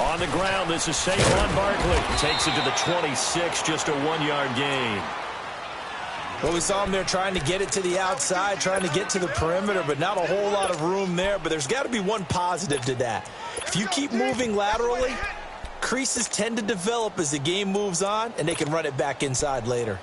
On the ground, this is Saquon Barkley. Takes it to the 26, just a 1-yard gain. Well, we saw him there trying to get it to the outside, trying to get to the perimeter, but not a whole lot of room there. But there's got to be one positive to that. If you keep moving laterally, creases tend to develop as the game moves on, and they can run it back inside later.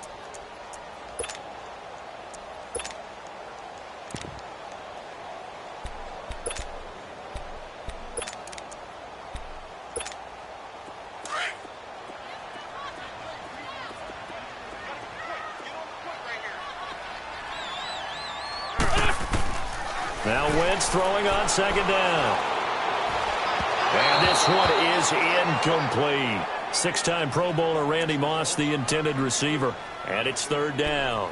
Now Wentz throwing on second down. And this one is incomplete. 6-time Pro Bowler Randy Moss, the intended receiver. And it's third down.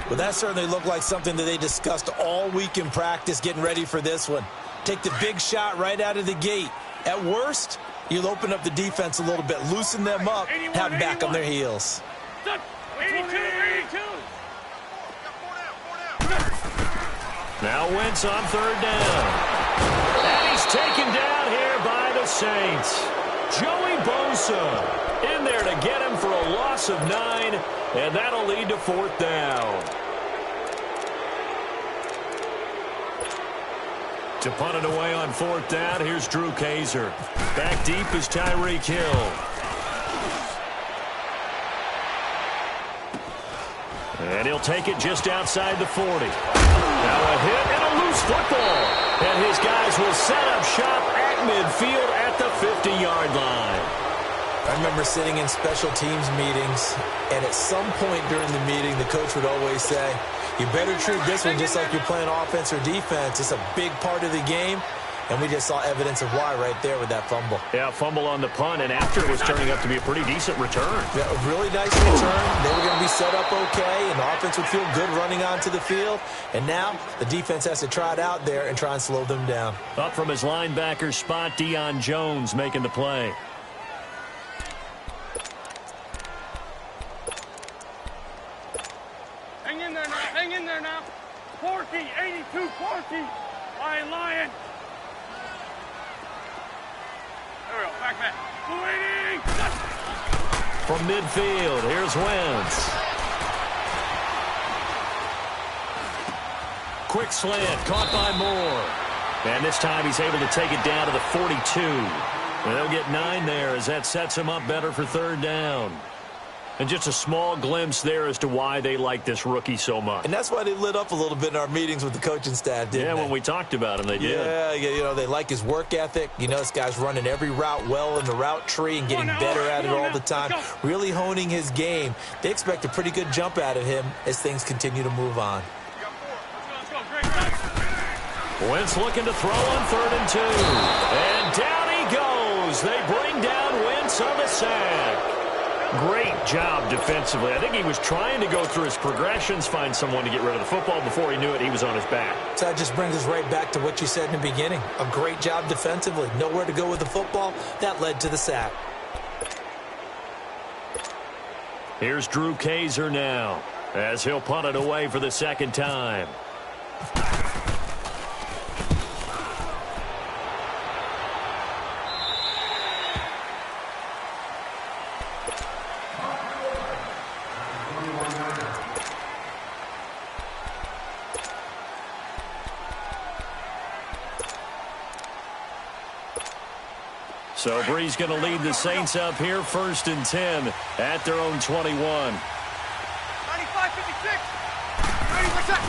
Well, that certainly looked like something that they discussed all week in practice, getting ready for this one. Take the big shot right out of the gate. At worst, you'll open up the defense a little bit, loosen them up, have them back on their heels. 82. Now Wentz on third down. And he's taken down here by the Saints. Joey Bosa in there to get him for a loss of 9, and that'll lead to fourth down. To punt it away on fourth down, here's Drew Kaiser. Back deep is Tyreek Hill. And he'll take it just outside the 40. Now a hit and a loose football. And his guys will set up shop at midfield at the 50-yard line. I remember sitting in special teams meetings, and at some point during the meeting, the coach would always say, you better treat this one just like you're playing offense or defense. It's a big part of the game. And we just saw evidence of why right there with that fumble. Yeah, fumble on the punt, and after it was turning up to be a pretty decent return. Yeah, a really nice return. They were going to be set up okay, and the offense would feel good running onto the field. And now the defense has to try it out there and try and slow them down. Up from his linebacker spot, Deion Jones making the play. Hang in there now. Hang in there now. 40, 82, 40. Lion. There we go. Back. Waiting. From midfield, here's Wentz. Quick slant, caught by Moore. And this time he's able to take it down to the 42. And they'll get 9 there as that sets him up better for third down. And just a small glimpse there as to why they like this rookie so much. And that's why they lit up a little bit in our meetings with the coaching staff, didn't they? Yeah, when we talked about him, they did. Yeah, you know, they like his work ethic. You know, this guy's running every route well in the route tree and getting better at it all the time. Really honing his game. They expect a pretty good jump out of him as things continue to move on. Wentz looking to throw on 3rd and 2. And down he goes. They bring down Wentz on the sack. Great job defensively. I think he was trying to go through his progressions, find someone to get rid of the football. Before he knew it, he was on his back. So that just brings us right back to what you said in the beginning. A great job defensively. Nowhere to go with the football. That led to the sack. Here's Drew Kaiser now as he'll punt it away for the second time. So Bree's going to lead the Saints up here, 1st and 10 at their own 21. 95-56. Ready for set.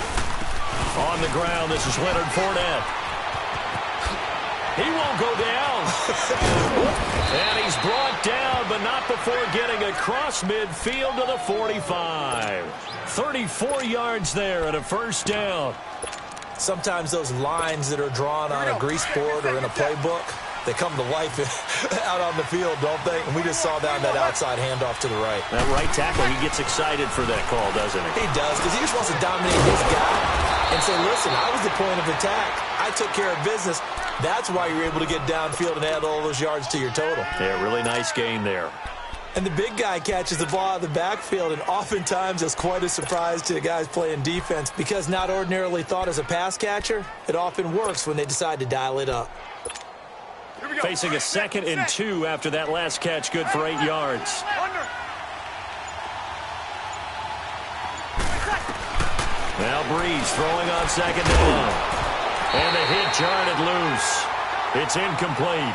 On the ground, this is Leonard Fournette. He won't go down. And he's brought down, but not before getting across midfield to the 45. 34 yards there at a first down. Sometimes those lines that are drawn on a grease board or in a playbook, they come to life out on the field, don't they? And we just saw down that outside handoff to the right. That right tackle, he gets excited for that call, doesn't he? He does, because he just wants to dominate his guy and say, listen, I was the point of attack. I took care of business. That's why you're able to get downfield and add all those yards to your total. Yeah, really nice gain there. And the big guy catches the ball out of the backfield, and oftentimes it's quite a surprise to the guys playing defense because not ordinarily thought as a pass catcher, it often works when they decide to dial it up. Facing a 2nd and 2 after that last catch, good for 8 yards. Now Breeze throwing on 2nd down. And the hit jarred loose. It's incomplete.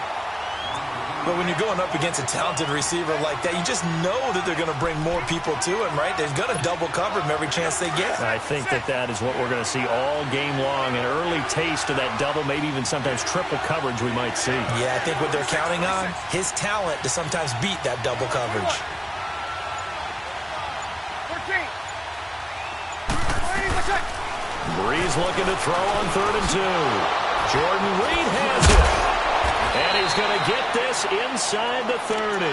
But when you're going up against a talented receiver like that, you just know that they're going to bring more people to him, right? They're going to double cover him every chance they get. I think that is what we're going to see all game long. An early taste of that double, maybe even sometimes triple coverage we might see. Yeah, I think what they're counting on, his talent to sometimes beat that double coverage. Breeze looking to throw on 3rd and 2. Jordan Reed has it. And he's going to get this inside the 30.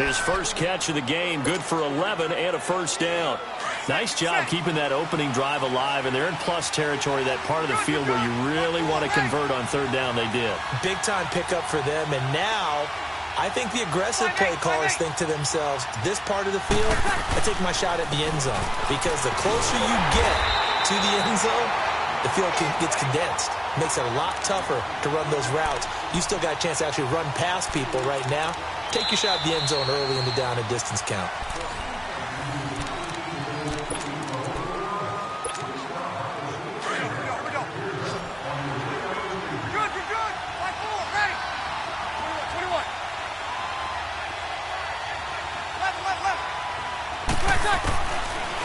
His first catch of the game, good for 11 and a first down. Nice job keeping that opening drive alive, and they're in plus territory, that part of the field where you really want to convert on 3rd down. They did. Big-time pickup for them, and now I think the aggressive play callers think to themselves, this part of the field, I take my shot at the end zone, because the closer you get to the end zone, the field gets condensed. Makes it a lot tougher to run those routes. You still got a chance to actually run past people right now. Take your shot at the end zone early in the down and distance count.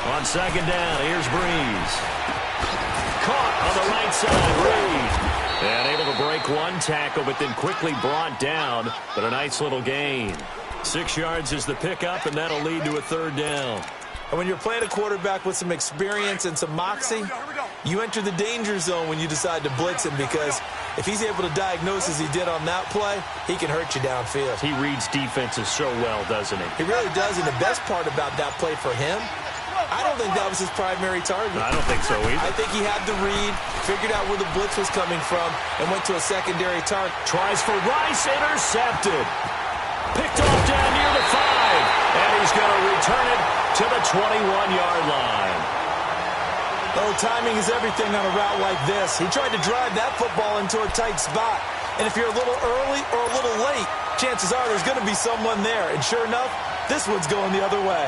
On 2nd down, here's Breeze. Caught on the right side, Reed. And able to break one tackle, but then quickly brought down. But a nice little gain. 6 yards is the pickup, and that'll lead to a 3rd down. And when you're playing a quarterback with some experience and some moxie, you enter the danger zone when you decide to blitz him, because if he's able to diagnose as he did on that play, he can hurt you downfield. He reads defenses so well, doesn't he? He really does, and the best part about that play for him, I don't think that was his primary target. I don't think so either. I think he had the read, figured out where the blitz was coming from, and went to a secondary target. Tries for Rice, intercepted. Picked off down near the 5, and he's going to return it to the 21-yard line. Oh, timing is everything on a route like this. He tried to drive that football into a tight spot, and if you're a little early or a little late, chances are there's going to be someone there, and sure enough, this one's going the other way.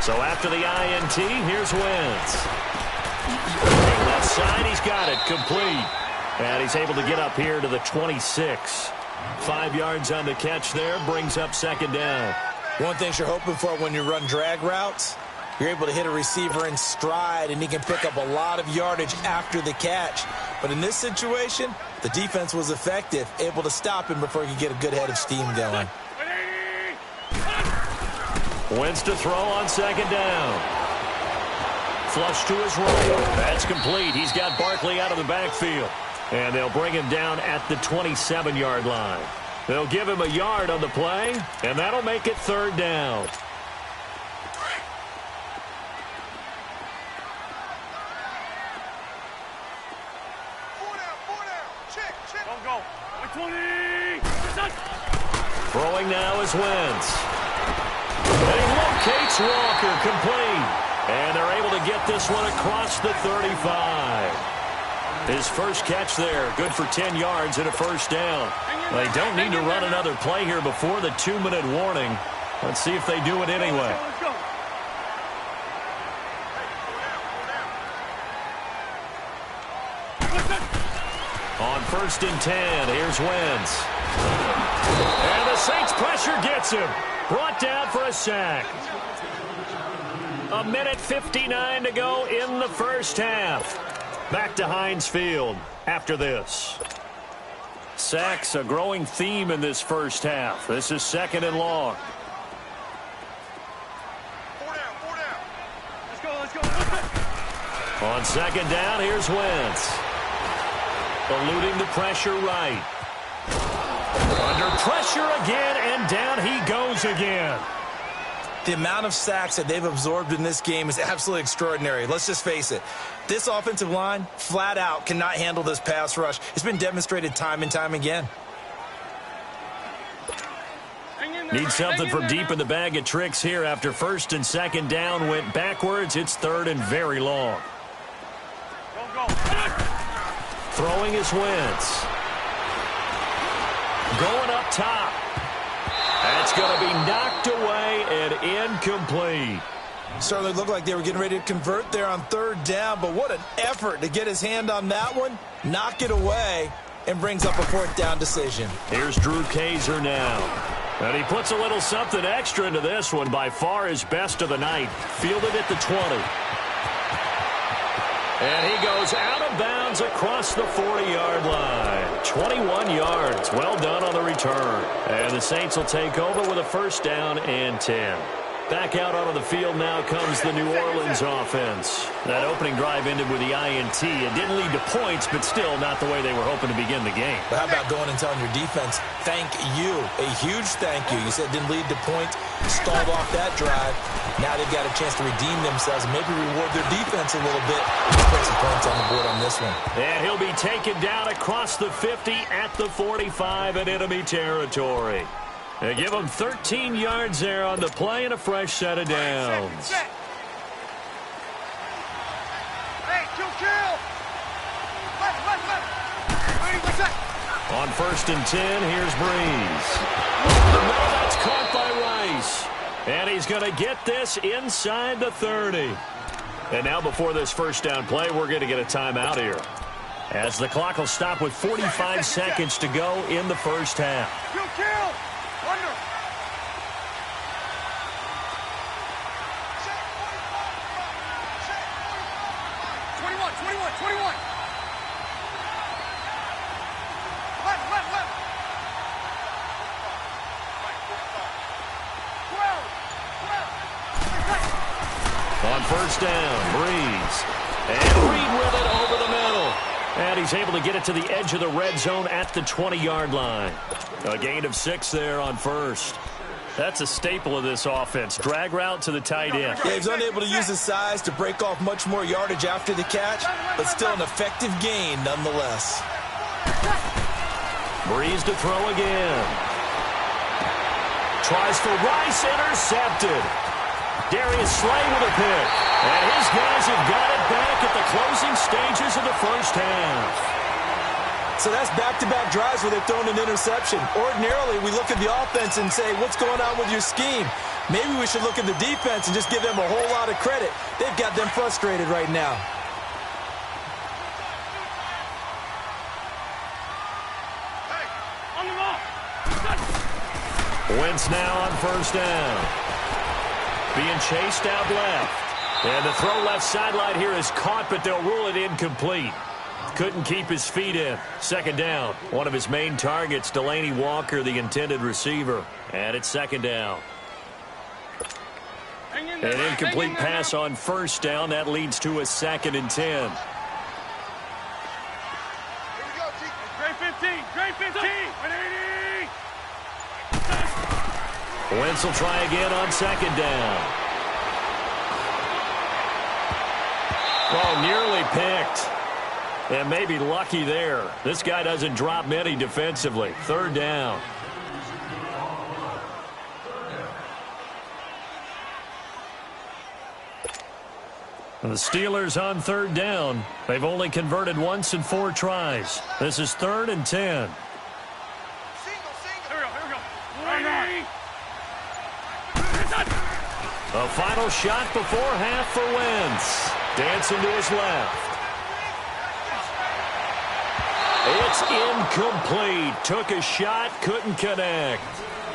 So after the INT, here's Wentz. Left side, he's got it, complete. And he's able to get up here to the 26. 5 yards on the catch there, brings up 2nd down. One thing you're hoping for when you run drag routes, you're able to hit a receiver in stride, and he can pick up a lot of yardage after the catch. But in this situation, the defense was effective, able to stop him before he could get a good head of steam going. Wentz to throw on 2nd down. Flush to his right. That's complete. He's got Barkley out of the backfield. And they'll bring him down at the 27-yard line. They'll give him a yard on the play, and that'll make it 3rd down. Throwing now is Wentz. And he locates Walker, complete. And they're able to get this one across the 35. His first catch there, good for 10 yards and a first down. They don't need to run another play here before the 2-minute warning. Let's see if they do it anyway. On 1st and 10, here's Wentz. And the Saints pressure gets him. Brought down for a sack. 1:59 to go in the first half. Back to Heinz Field after this. Sacks, a growing theme in this first half. This is 2nd and long. 4 down. Let's go. On 2nd down, here's Wentz. Eluding the pressure right. Under pressure again, and down he goes again. The amount of sacks that they've absorbed in this game is absolutely extraordinary. Let's just face it. This offensive line, flat out, cannot handle this pass rush. It's been demonstrated time and time again. Need something from deep in the bag of tricks here after first and second down went backwards. It's third and very long. Go. Throwing is Wentz. Going up top. That's going to be knocked away and incomplete. Certainly looked like they were getting ready to convert there on third down, but what an effort to get his hand on that one, knock it away, and brings up a fourth down decision. Here's Drew Kaiser now. And he puts a little something extra into this one, by far his best of the night. Fielded at the 20. And he goes out of bounds across the 40-yard line. 21 yards. Well done on the return. And the Saints will take over with a first down and 10. Back out onto the field now comes the New Orleans offense. That opening drive ended with the INT. It didn't lead to points, but still not the way they were hoping to begin the game. But how about going and telling your defense, thank you, a huge thank you. You said it didn't lead to points, stalled off that drive. Now they've got a chance to redeem themselves and maybe reward their defense a little bit. Put some points on the board on this one. And he'll be taken down across the 50 at the 45 in enemy territory. They give him 13 yards there on the play and a fresh set of downs. Hey, kill. On first and 10, here's Breeze. No, that's caught by Rice. And he's going to get this inside the 30. And now before this first down play, we're going to get a timeout here, as the clock will stop with 45 seconds to go in the first half. Kill. Under. On first down, Breeze. And Reed with it over the middle. And he's able to get it to the edge of the red zone at the 20-yard line. A gain of 6 there on first. That's a staple of this offense. Drag route to the tight end. Yeah, he's unable to use his size to break off much more yardage after the catch, but still an effective gain nonetheless. Breeze to throw again. Tries for Rice, intercepted. Darius Slay with a pick. And his guys have got it back at the closing stages of the first half. So that's back-to-back drives where they've thrown an interception. Ordinarily, we look at the offense and say, what's going on with your scheme? Maybe we should look at the defense and just give them a whole lot of credit. They've got them frustrated right now. Hey, on the ball. Wentz now on first down. Being chased out left. And the throw left sideline here is caught, but they'll rule it incomplete. Couldn't keep his feet in. Second down. One of his main targets, Delaney Walker, the intended receiver. And it's second down. An incomplete pass on first down. That leads to a second and 10. Here we go, T. Great 15. Great 15. 180. Wentz will try again on second down. Oh, nearly picked. And maybe lucky there. This guy doesn't drop many defensively. Third down. The Steelers on third down. They've only converted once in 4 tries. This is third and 10. Here we go. A final shot before half for Wentz. Dancing to his left. It's incomplete. Took a shot, couldn't connect.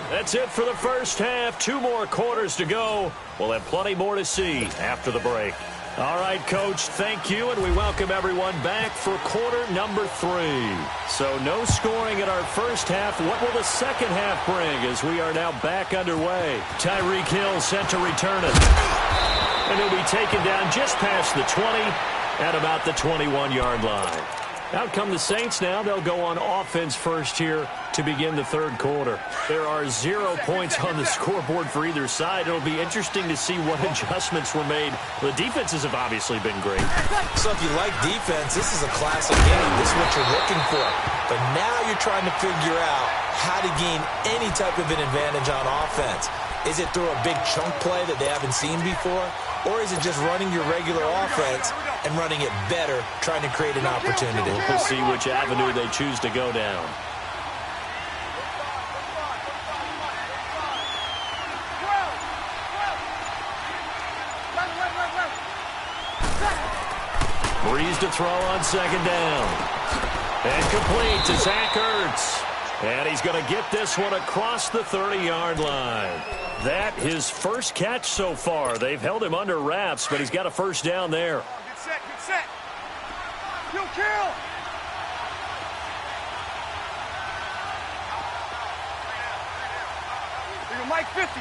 That's it for the first half. 2 more quarters to go. We'll have plenty more to see after the break. All right, Coach, thank you, and we welcome everyone back for quarter number 3. So no scoring in our first half. What will the second half bring as we are now back underway? Tyreek Hill set to return it. And he'll be taken down just past the 20 at about the 21-yard line. Out come the Saints now. They'll go on offense first here to begin the third quarter. There are 0 points on the scoreboard for either side. It'll be interesting to see what adjustments were made. The defenses have obviously been great. So if you like defense, this is a classic game. This is what you're looking for. But now you're trying to figure out how to gain any type of an advantage on offense. Is it through a big chunk play that they haven't seen before? Or is it just running your regular offense and running it better, trying to create an opportunity? We'll see which avenue they choose to go down. Breeze to throw on second down. And complete to Zach Ertz. And he's going to get this one across the 30-yard line. That his first catch so far. They've held him under wraps, but he's got a first down there. Good set, good set. You'll kill. You're Mike 50.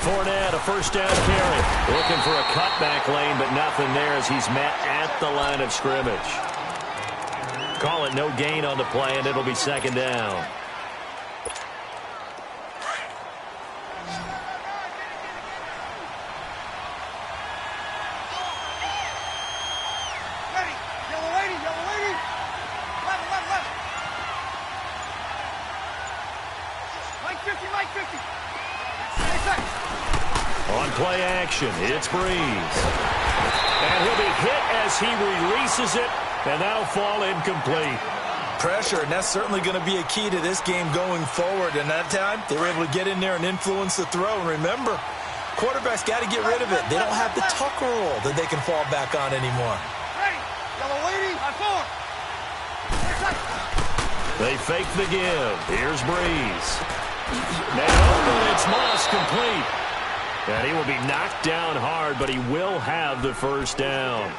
Fournette, a first down carry. Looking for a cutback lane, but nothing there as he's met at the line of scrimmage. Call it no gain on the play, and it'll be second down. Ready. Yellow lady, yellow lady. Left, left, left. Mike 50, Mike 50. 6 seconds. On play action, it's Breeze. And he'll be hit as he releases it, and that'll fall incomplete. Pressure, and that's certainly going to be a key to this game going forward. And that time, they were able to get in there and influence the throw. And remember, quarterbacks got to get rid of it. They don't have the tucker roll that they can fall back on anymore. Ready. Yellow lady, on 4. 6 seconds. They fake the give. Here's Breeze. Now it's Moss complete. And he will be knocked down hard, but he will have the first down.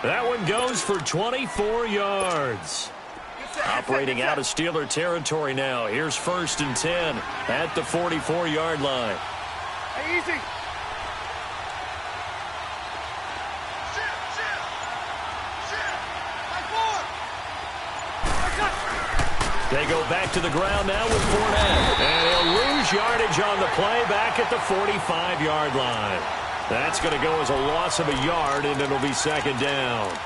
That one goes for 24 yards. Operating out of Steeler territory now. Here's 1st and 10 at the 44-yard line. Hey, easy. They go back to the ground now with Fournette. And he'll lose yardage on the play back at the 45-yard line. That's going to go as a loss of a yard, and it'll be second down.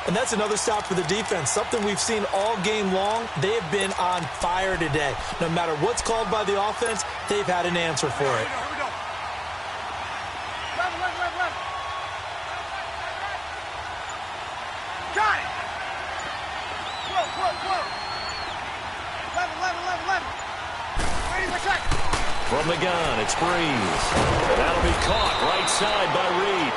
And that's another stop for the defense, something we've seen all game long. They have been on fire today. No matter what's called by the offense, they've had an answer for it. Here we go. Left, left, left, left. Got it. Whoa. 11. Waiting for check. From the gun, it's Breeze. That'll be caught right side by Reed.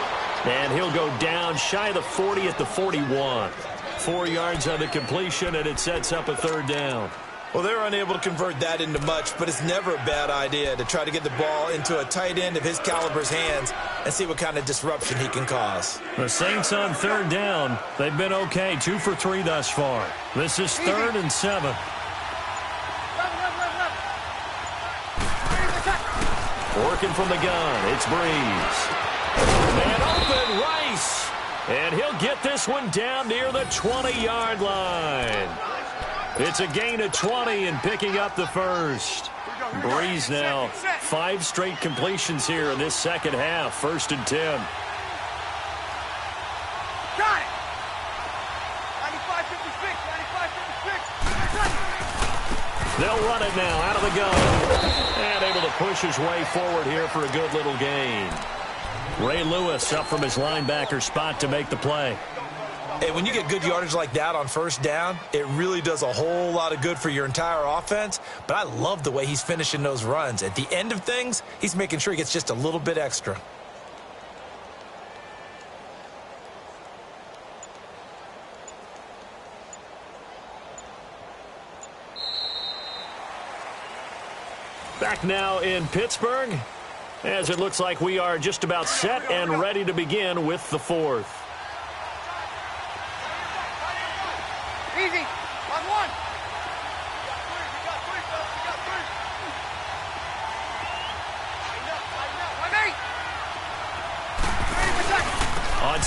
And he'll go down shy of the 40 at the 41. 4 yards on the completion, and it sets up a third down. Well, they're unable to convert that into much, but it's never a bad idea to try to get the ball into a tight end of his caliber's hands and see what kind of disruption he can cause. The Saints on third down. They've been okay, 2 for 3 thus far. This is 3rd and 7. Working from the gun, it's Breeze. And open Rice. And he'll get this one down near the 20-yard line. It's a gain of 20 and picking up the first. Breeze now, 5 straight completions here in this second half. 1st and 10. Got it. 95-56. They'll run it now out of the gun. And able to push his way forward here for a good little gain. Ray Lewis up from his linebacker spot to make the play. Hey, when you get good yardage like that on first down, it really does a whole lot of good for your entire offense. But I love the way he's finishing those runs. At the end of things, he's making sure he gets just a little bit extra. Back now in Pittsburgh, as it looks like we are just about set and ready to begin with the 4th. Easy. On 1.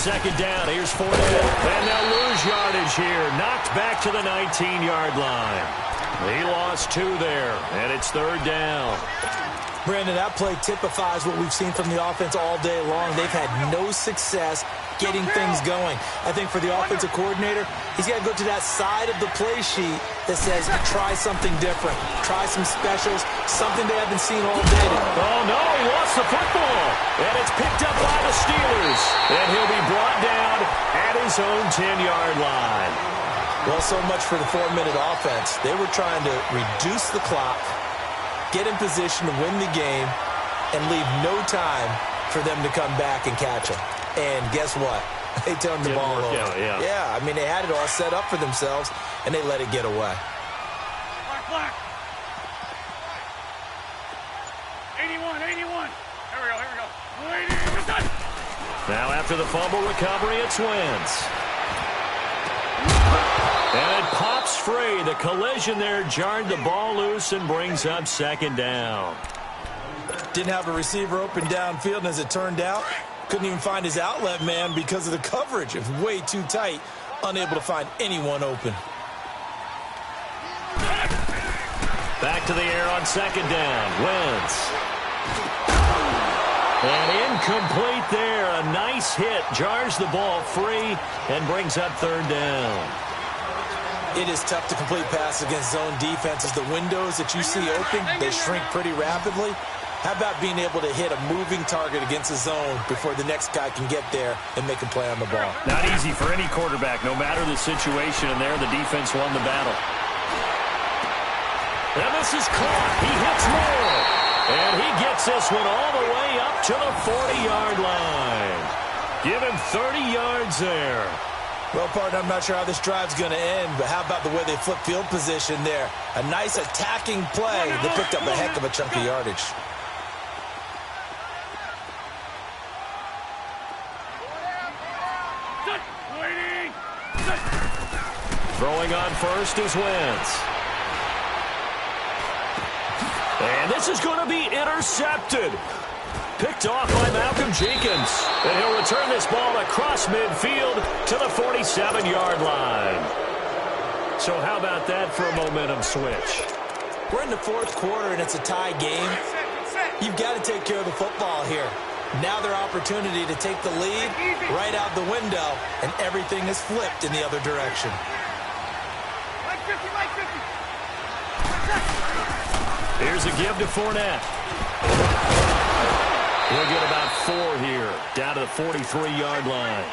second down. Here's Fournette. And they'll lose yardage here. Knocked back to the 19-yard line. He lost 2 there, and it's third down. Brandon, that play typifies what we've seen from the offense all day long. They've had no success getting things going. I think for the offensive coordinator, he's got to go to that side of the play sheet that says, try something different. Try some specials, something they haven't seen all day. Oh, no, he lost the football. And it's picked up by the Steelers. And he'll be brought down at his own 10-yard line. Well, so much for the 4-minute offense. They were trying to reduce the clock, get in position to win the game, and leave no time for them to come back and catch them. And guess what? They turned the ball over. Yeah, I mean, they had it all set up for themselves, and they let it get away. Black. 81. Here we go. We're done. Now after the fumble recovery, it's Wentz. And it pops free. The collision there jarred the ball loose and brings up second down. Didn't have a receiver open downfield, and as it turned out, couldn't even find his outlet man because of the coverage. It was way too tight, unable to find anyone open. Back to the air on second down. Wentz. And incomplete there. A nice hit. Jars the ball free and brings up third down. It is tough to complete passes against zone defenses. The windows that you see open, they shrink pretty rapidly. How about being able to hit a moving target against a zone before the next guy can get there and make a play on the ball? Not easy for any quarterback, no matter the situation, and there the defense won the battle. And this is caught. He hits more. And he gets this one all the way up to the 40-yard line. Give him 30 yards there. Well, partner, I'm not sure how this drive's going to end, but how about the way they flip field position there? A nice attacking play. They picked up a heck of a chunk of yardage. Throwing on first is Wentz. And this is going to be intercepted. Picked off by Malcolm Jenkins. And he'll return this ball across midfield to the 47-yard line. So how about that for a momentum switch? We're in the fourth quarter, and it's a tie game. You've got to take care of the football here. Now their opportunity to take the lead right out the window, and everything is flipped in the other direction. Here's a give to Fournette. We'll get about 4 here, down to the 43-yard line.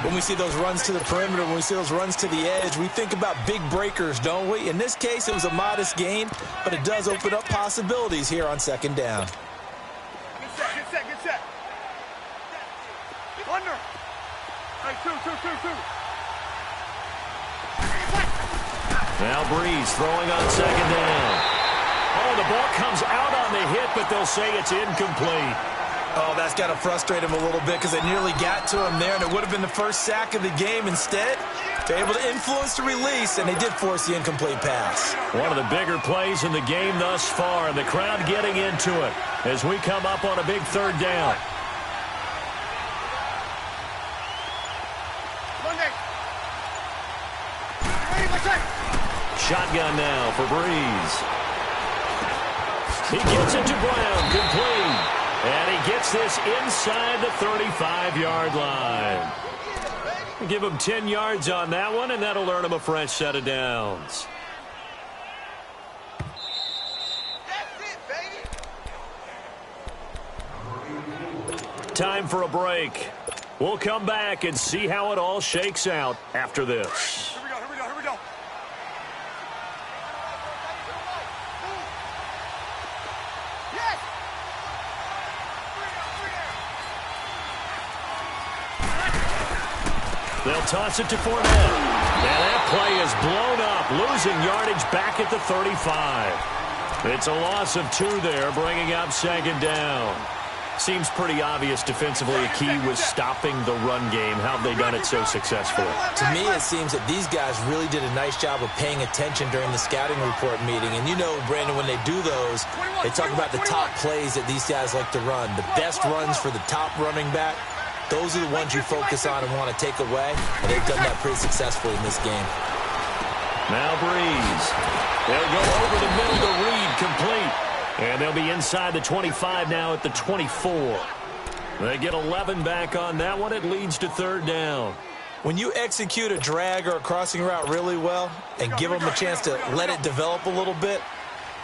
When we see those runs to the perimeter, when we see those runs to the edge, we think about big breakers, don't we? In this case, it was a modest gain, but it does open up possibilities here on second down. Get set. Under. Hey, two. Now Breeze throwing on second down. Oh, the ball comes out on the hit, but they'll say it's incomplete. Oh, that's got to frustrate him a little bit because they nearly got to him there, and it would have been the first sack of the game. Instead, they're able to influence the release, and they did force the incomplete pass. One of the bigger plays in the game thus far, and the crowd getting into it as we come up on a big third down. Shotgun now for Breeze. He gets it to Brown, complete. And he gets this inside the 35-yard line. Give him 10 yards on that one, and that'll earn him a fresh set of downs. That's it, baby. Time for a break. We'll come back and see how it all shakes out after this. Here we go. Yes! They'll toss it to Fournette. And that play is blown up, losing yardage back at the 35. It's a loss of 2 there, bringing up second down. Seems pretty obvious defensively a key was stopping the run game. How have they done it so successfully? To me, it seems that these guys really did a nice job of paying attention during the scouting report meeting. And you know, Brandon, when they do those, they talk about the top plays that these guys like to run. The best runs for the top running back, those are the ones you focus on and want to take away, and they've done that pretty successfully in this game. Now Breeze. They'll go over the middle to Reed, complete. And they'll be inside the 25 now at the 24. They get 11 back on that one. It leads to third down. When you execute a drag or a crossing route really well and give them a chance to let it develop a little bit,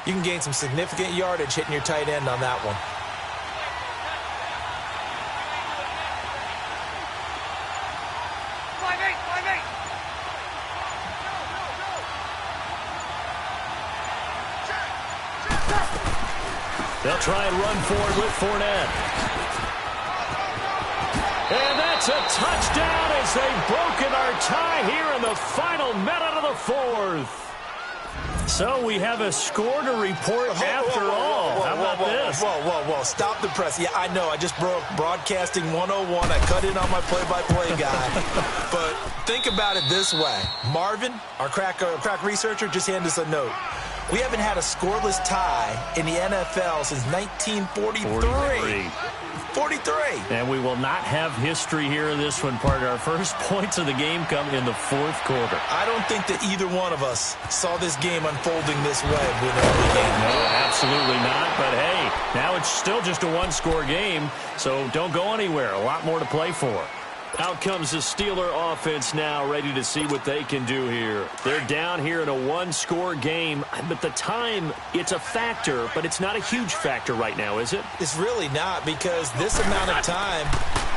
you can gain some significant yardage hitting your tight end on that one. They'll try and run forward with Fournette. And that's a touchdown as they've broken our tie here in the final minute of the fourth. So we have a score to report after all. How about this? Whoa. Stop the press. Yeah, I know. I just broke Broadcasting 101. I cut in on my play-by-play guy. But think about it this way. Marvin, our crack researcher, just handed us a note. We haven't had a scoreless tie in the NFL since 1943. 43. And we will not have history here in this one, partner. Our first points of the game come in the fourth quarter. I don't think that either one of us saw this game unfolding this way with every game. No, absolutely not. But, hey, now it's still just a one-score game, so don't go anywhere. A lot more to play for. Out comes the Steeler offense now, ready to see what they can do here. They're down here in a one-score game, but the time, it's a factor, but it's not a huge factor right now, is it? It's really not, because this amount of time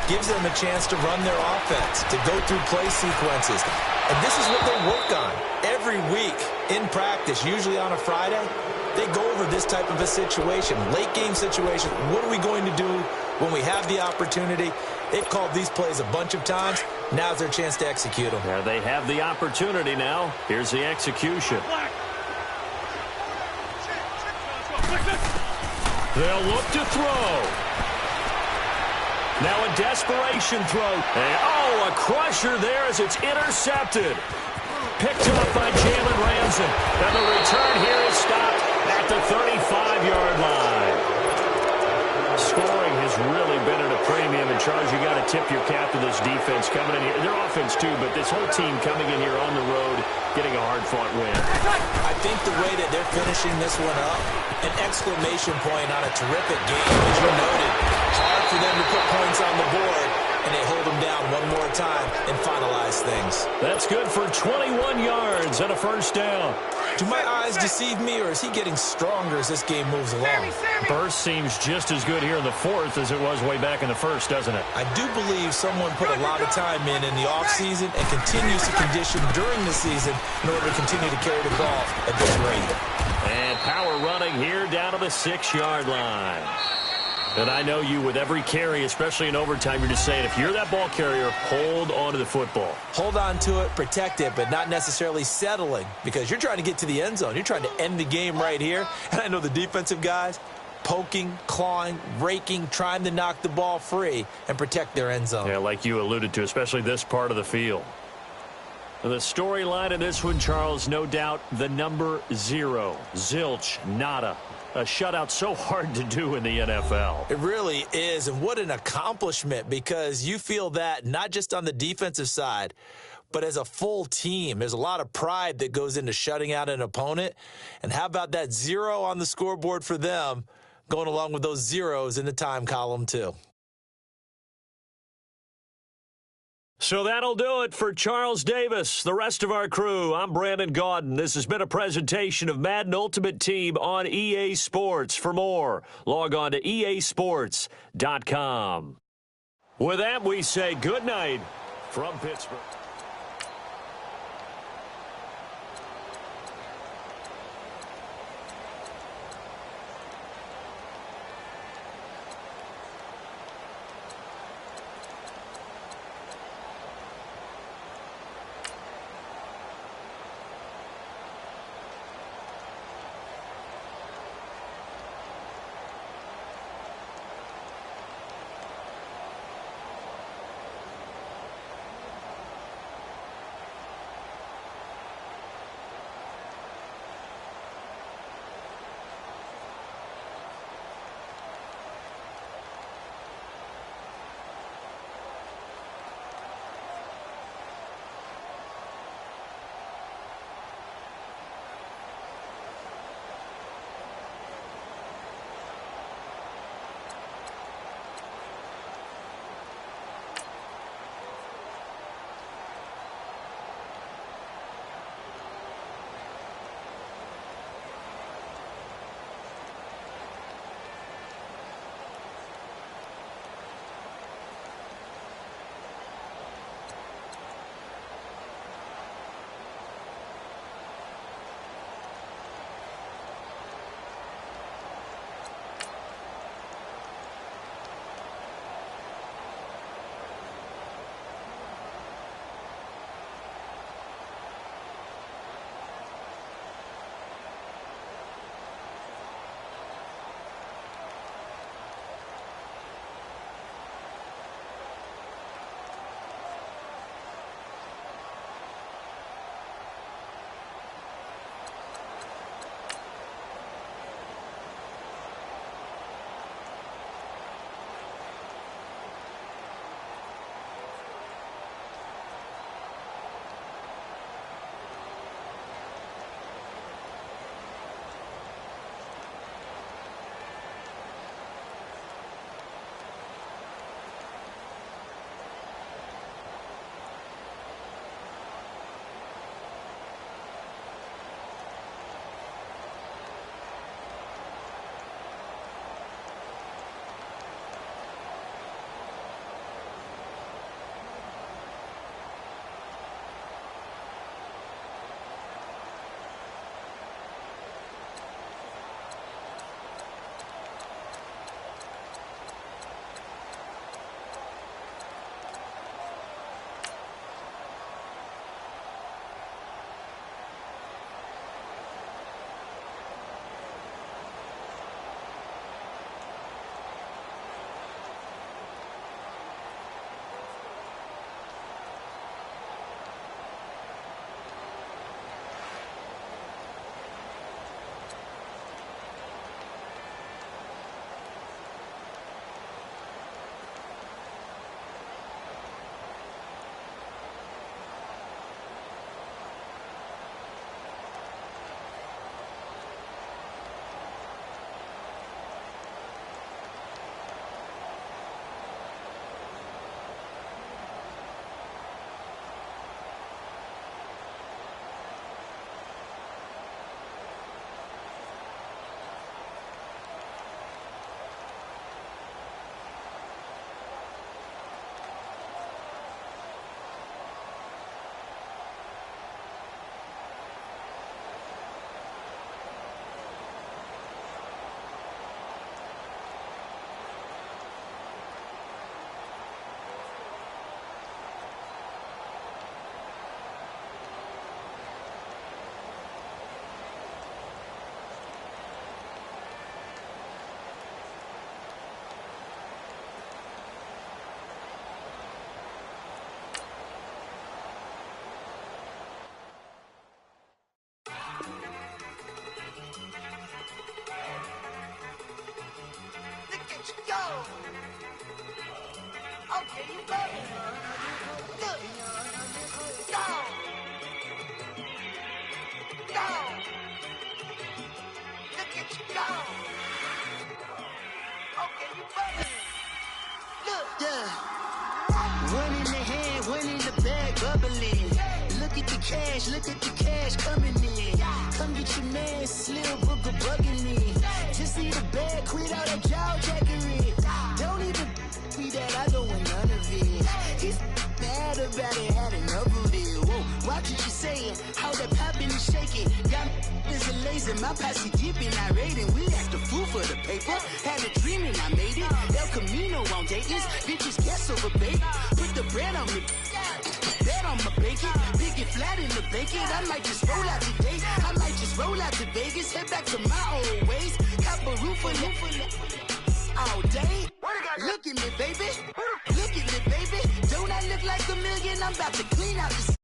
gives them a chance to run their offense, to go through play sequences. And this is what they work on every week in practice, usually on a Friday. They go over this type of a situation, late-game situation. What are we going to do when we have the opportunity? They've called these plays a bunch of times. Now's their chance to execute them. Yeah, they have the opportunity now. Here's the execution. They'll look to throw. Now a desperation throw. And, a crusher there as it's intercepted. Picked up by Jalen Ramsey. And the return here is stopped at the 35-yard line. Scoring has really been at a premium. And, Charles, you got to tip your cap to this defense coming in here. Their offense, too, but this whole team coming in here on the road, getting a hard-fought win. I think the way that they're finishing this one up, an exclamation point on a terrific game, as you noted. Hard for them to put points on the board, and they hold them down one more time and finalize things. That's good for 21 yards and a first down. Do my eyes deceive me, or is he getting stronger as this game moves along? Burst seems just as good here in the fourth as it was way back in the first, doesn't it? I do believe someone put a lot of time in the offseason and continues to condition during the season in order to continue to carry the ball at this rate. And power running here down to the 6-yard line. And I know you, with every carry, especially in overtime, you're just saying, if you're that ball carrier, hold on to the football. Hold on to it, protect it, but not necessarily settling, because you're trying to get to the end zone. You're trying to end the game right here. And I know the defensive guys poking, clawing, raking, trying to knock the ball free and protect their end zone. Yeah, like you alluded to, especially this part of the field. The storyline in this one, Charles, no doubt the number 0. Zilch, nada. A shutout so hard to do in the NFL. It really is, and what an accomplishment, because you feel that not just on the defensive side, but as a full team. There's a lot of pride that goes into shutting out an opponent. And how about that 0 on the scoreboard for them, going along with those zeros in the time column too. So that'll do it for Charles Davis, the rest of our crew. I'm Brandon Gaudin. This has been a presentation of Madden Ultimate Team on EA Sports. For more, log on to easports.com. With that, we say good night from Pittsburgh. One in the hand, one in the bag, bubbling. Look at the cash coming in. Come get your man, Slim Booker bugging me. Just see the bag, quit all that jaw jackery. Don't even me that I don't want none of it. He's mad about it, had enough of it. Whoa, watch what you saying, how that poppin' and shaking. Got is a lazy, my posse deep and I raiding. We act a fool for the paper, had a dream and I made it. El Camino on Dayton's, bitches guess over bait. Put the bread on me, bet on my bacon. Big it flat in the bacon, I might just roll out today. I might just roll out to Vegas, head back to my old ways. Cop a roof all day. Look at me, baby. Look at me, baby. Don't I look like a million? I'm about to clean out this.